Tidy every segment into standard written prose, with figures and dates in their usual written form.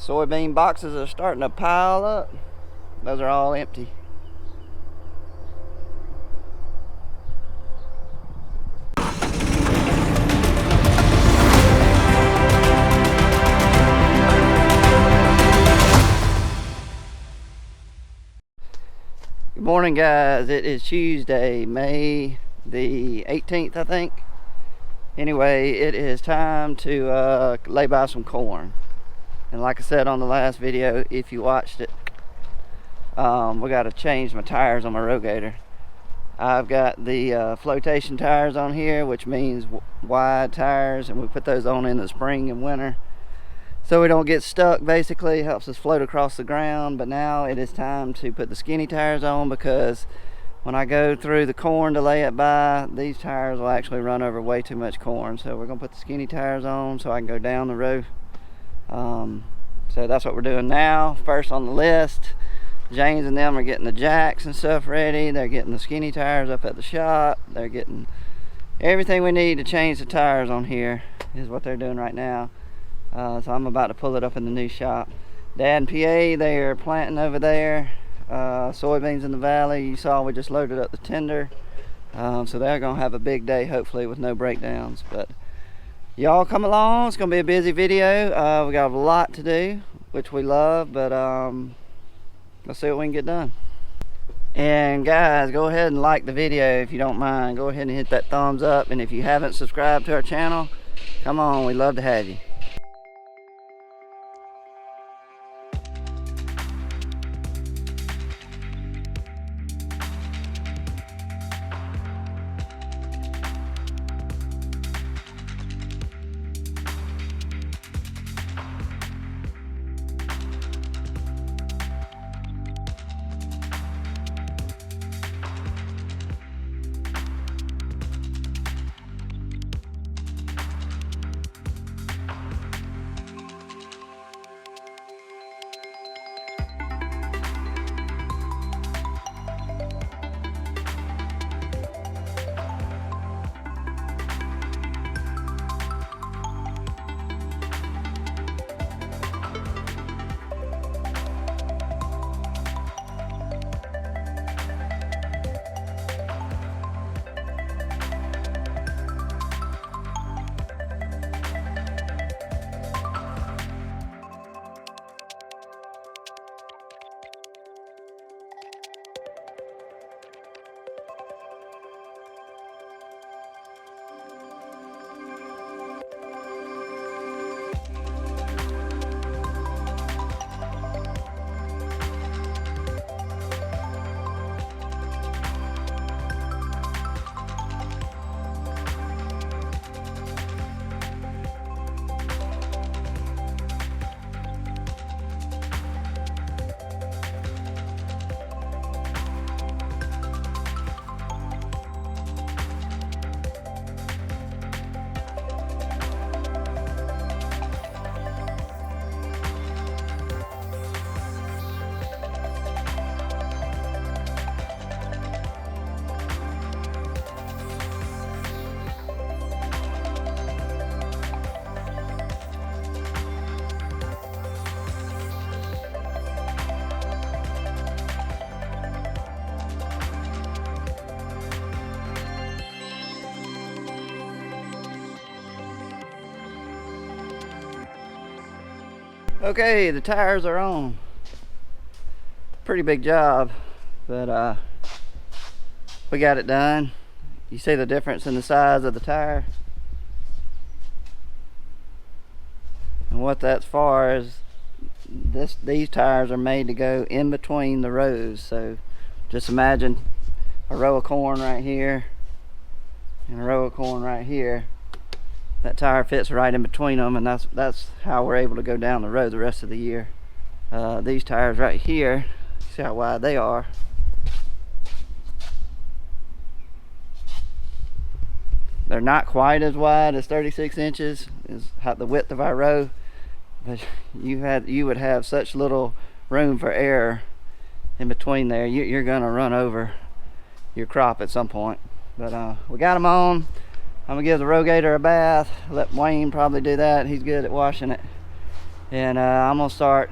Soybean boxes are starting to pile up. Those are all empty. Good morning, guys. It is Tuesday, May the 18th, I think. Anyway, it is time to lay by some corn. And like I said on the last video, if you watched it, we got to change my tires on my rogator. I've got the flotation tires on here, which means wide tires, and we put those on in the spring and winter so we don't get stuck. Basically helps us float across the ground. But now it is time to put the skinny tires on, because when I go through the corn to lay it by, these tires will actually run over way too much corn. So we're gonna put the skinny tires on so I can go down the row. So that's what we're doing now. First on the list, James and them are getting the jacks and stuff ready. They're getting the skinny tires up at the shop. They're getting everything we need to change the tires on here is what they're doing right now. So I'm about to pull it up in the new shop. Dad and PA, they are planting over there. Soybeans in the valley. You saw we just loaded up the tender. So they're gonna have a big day, hopefully, with no breakdowns. But y'all come along. It's gonna be a busy video. We got a lot to do, which we love, but let's see what we can get done. And guys, go ahead and like the video if you don't mind. Go ahead and hit that thumbs up, and if you haven't subscribed to our channel, come on, we'd love to have you. Okay, the tires are on. Pretty big job, but we got it done. You see the difference in the size of the tire? And what that's for is these tires are made to go in between the rows. So just imagine a row of corn right here and a row of corn right here. That tire fits right in between them, and that's how we're able to go down the road the rest of the year. These tires right here, see how wide they are. They're not quite as wide as 36 inches is the width of our row, but you would have such little room for error in between there. You're gonna run over your crop at some point. But we got them on. I'm gonna give the rogator a bath. Let Wayne probably do that. He's good at washing it. And I'm gonna start,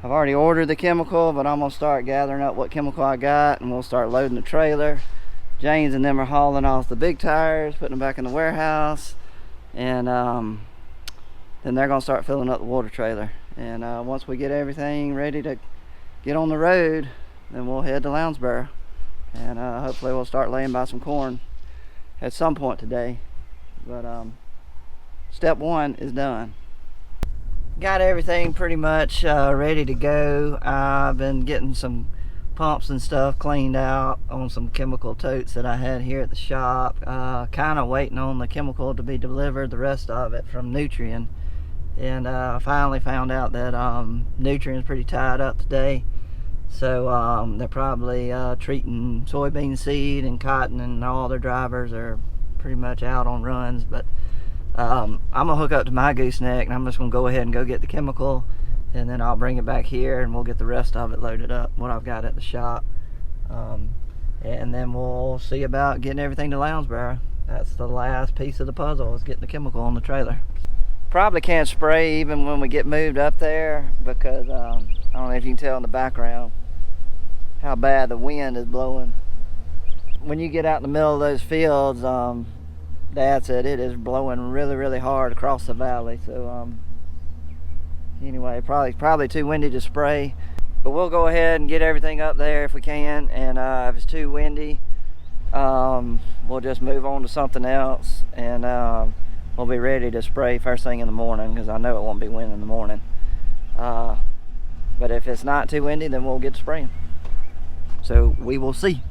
I've already ordered the chemical, but I'm gonna start gathering up what chemical I got, and we'll start loading the trailer. James and them are hauling off the big tires, putting them back in the warehouse, and then they're gonna start filling up the water trailer. And once we get everything ready to get on the road, then we'll head to Lounsboro, and hopefully we'll start laying by some corn at some point today. But step one is done. Got everything pretty much ready to go. I've been getting some pumps and stuff cleaned out on some chemical totes that I had here at the shop. Kind of waiting on the chemical to be delivered, the rest of it from Nutrien. And I finally found out that Nutrien's pretty tied up today. So they're probably treating soybean seed and cotton, and all their drivers are pretty much out on runs. But I'm gonna hook up to my gooseneck, and I'm just gonna go ahead and go get the chemical, and then I'll bring it back here and we'll get the rest of it loaded up, what I've got at the shop. And then we'll see about getting everything to Lounsboro. That's the last piece of the puzzle, is getting the chemical on the trailer. Probably can't spray even when we get moved up there, because I don't know if you can tell in the background how bad the wind is blowing. When you get out in the middle of those fields, Dad said it is blowing really, really hard across the valley. So anyway, probably too windy to spray, but we'll go ahead and get everything up there if we can. And if it's too windy, we'll just move on to something else, and we'll be ready to spray first thing in the morning, because I know it won't be windy in the morning. But if it's not too windy, then we'll get to spraying. So we will see.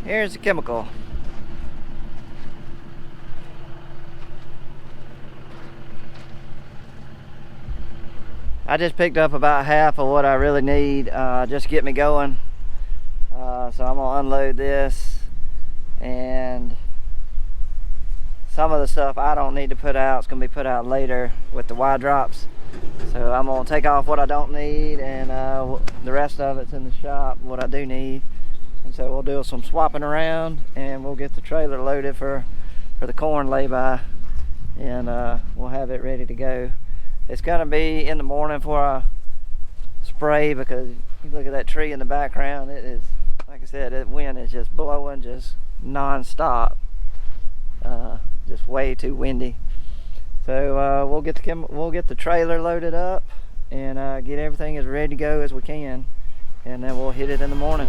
Here's the chemical. I just picked up about half of what I really need, just to get me going. So I'm gonna unload this, and some of the stuff I don't need to put out, it's gonna be put out later with the Y drops. So I'm gonna take off what I don't need, and the rest of it's in the shop, what I do need. And so we'll do some swapping around, and we'll get the trailer loaded for the corn lay-by, and we'll have it ready to go. It's gonna be in the morning before I spray, because you look at that tree in the background. It is, like I said, the wind is just blowing just non-stop, just way too windy. So we'll get the trailer loaded up, and get everything as ready to go as we can, and then we'll hit it in the morning.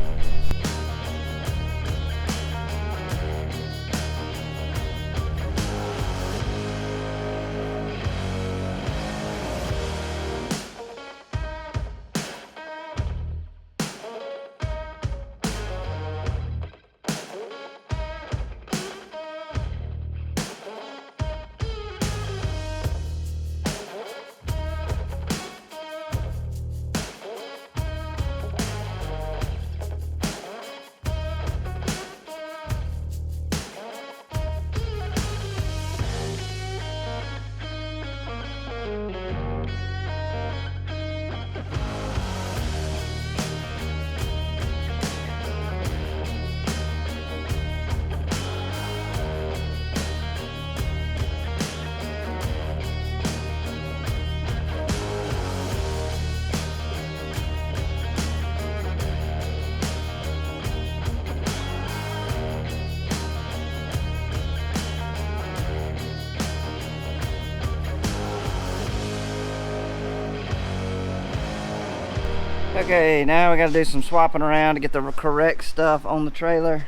Okay, now we got to do some swapping around to get the correct stuff on the trailer.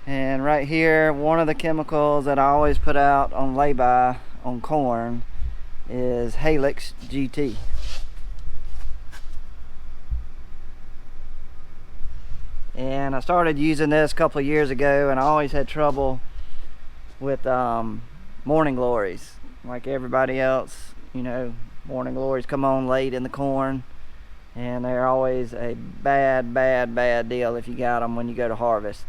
And right here, one of the chemicals that I always put out on lay-by on corn is Helix GT. And I started using this a couple of years ago, and I always had trouble with morning glories. Like everybody else, you know, morning glories come on late in the corn, and they're always a bad deal if you got them when you go to harvest.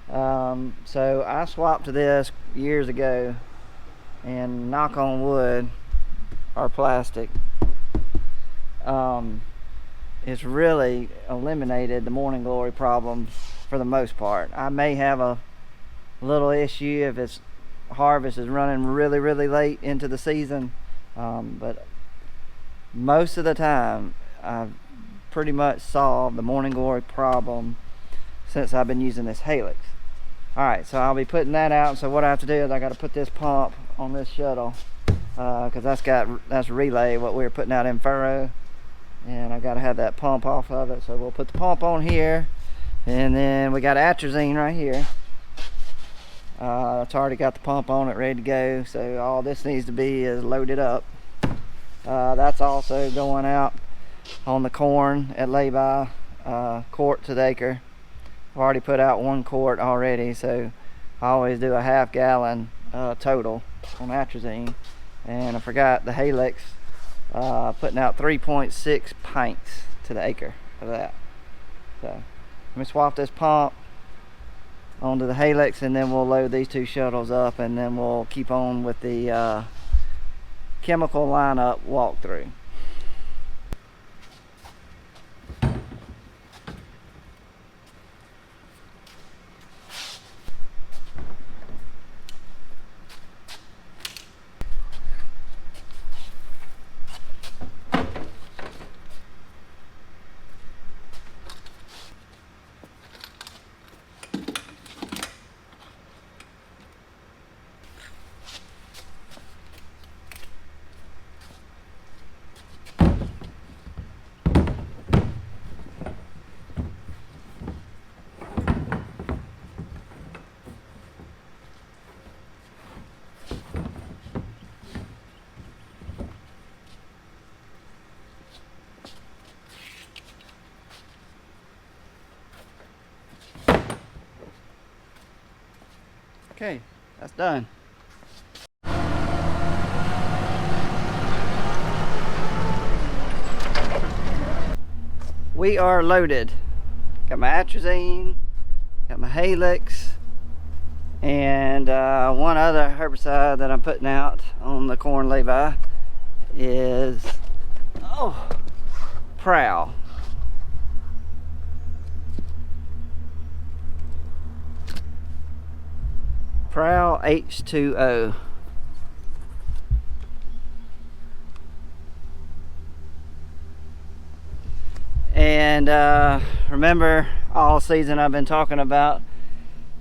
So I swapped to this years ago, and knock on wood or plastic, it's really eliminated the morning glory problems for the most part. I may have a little issue if it's harvest is running really late into the season, but most of the time I've pretty much solved the morning glory problem since I've been using this Helix. Alright, so I'll be putting that out. So what I have to do is I got to put this pump on this shuttle, because that's relay what we were putting out in furrow, and I got to have that pump off of it. So we'll put the pump on here, and then we got atrazine right here. It's already got the pump on it ready to go, so all this needs to be is loaded up. That's also going out on the corn at lay-by, quart to the acre. I've already put out 1 quart already, so I always do a half gallon total on atrazine. And I forgot the Helix, putting out 3.6 pints to the acre of that. So let me swap this pump onto the Helix, and then we'll load these 2 shuttles up, and then we'll keep on with the chemical lineup walkthrough. Okay, that's done. We are loaded. Got my atrazine, got my Helix, and one other herbicide that I'm putting out on the corn lay-by is Prowl. Prowl H2O. And remember, all season I've been talking about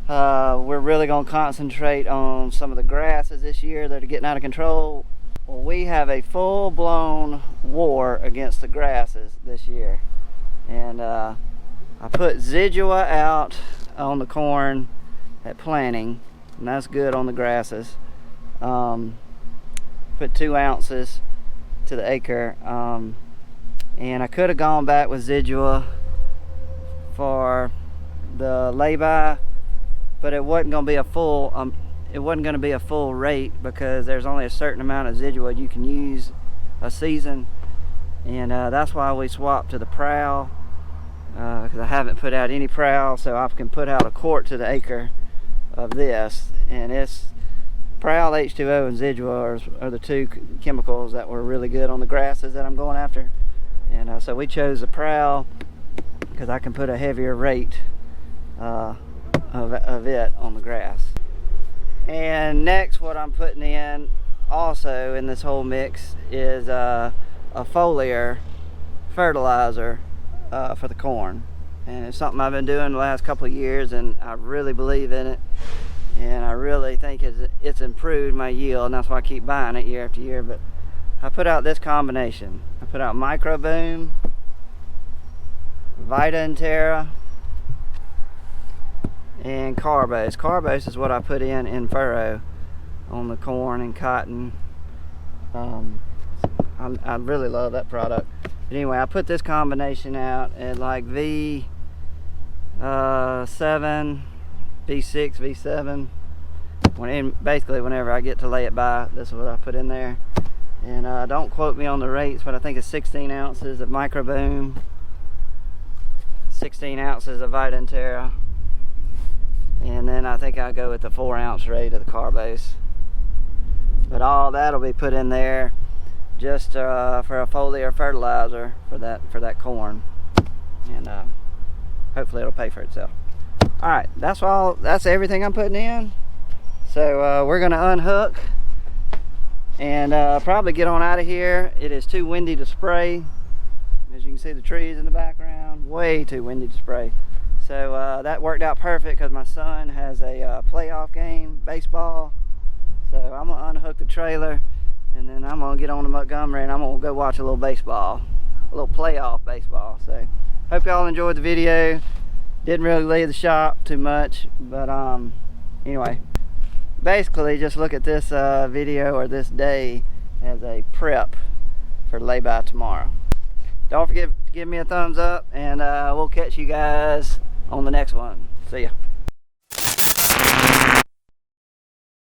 we're really going to concentrate on some of the grasses this year that are getting out of control. Well, we have a full-blown war against the grasses this year, and I put Zidua out on the corn at planting, and that's good on the grasses. Put 2 ounces to the acre, and I could have gone back with Zidua for the lay-by, but it wasn't going to be a full rate, because there's only a certain amount of Zidua you can use a season, and that's why we swapped to the Prowl, because I haven't put out any Prowl, so I can put out a quart to the acre of this. And it's Prowl, H2O, and Zidua are the 2 chemicals that were really good on the grasses that I'm going after. And so we chose the Prowl because I can put a heavier rate of it on the grass. And next, what I'm putting in also in this whole mix is a foliar fertilizer for the corn. And it's something I've been doing the last couple of years, and I really believe in it, and I really think it's improved my yield, and that's why I keep buying it year after year. But I put out this combination. I put out Micro Boom Vita and Terra, and Carbose. Carbose is what I put in furrow on the corn and cotton. I really love that product. But anyway, I put this combination out at like V7, V6, V7. Basically, whenever I get to lay it by, this is what I put in there. And don't quote me on the rates, but I think it's 16 ounces of Microboom, 16 ounces of Vita and Terra, and then I think I'll go with the 4 ounce rate of the Carbose. But all that'll be put in there just for a foliar fertilizer for that corn, and hopefully it'll pay for itself. All right, that's everything I'm putting in. So we're gonna unhook and probably get on out of here. It is too windy to spray. As you can see, the trees in the background, way too windy to spray. So that worked out perfect because my son has a playoff game, baseball. So I'm gonna unhook the trailer, and then I'm gonna get on to Montgomery, and I'm gonna go watch a little baseball, a little playoff baseball. So hope y'all enjoyed the video. Didn't really leave the shop too much, but anyway, basically just look at this video or this day as a prep for lay-by tomorrow. Don't forget to give me a thumbs up, and we'll catch you guys on the next one. See ya.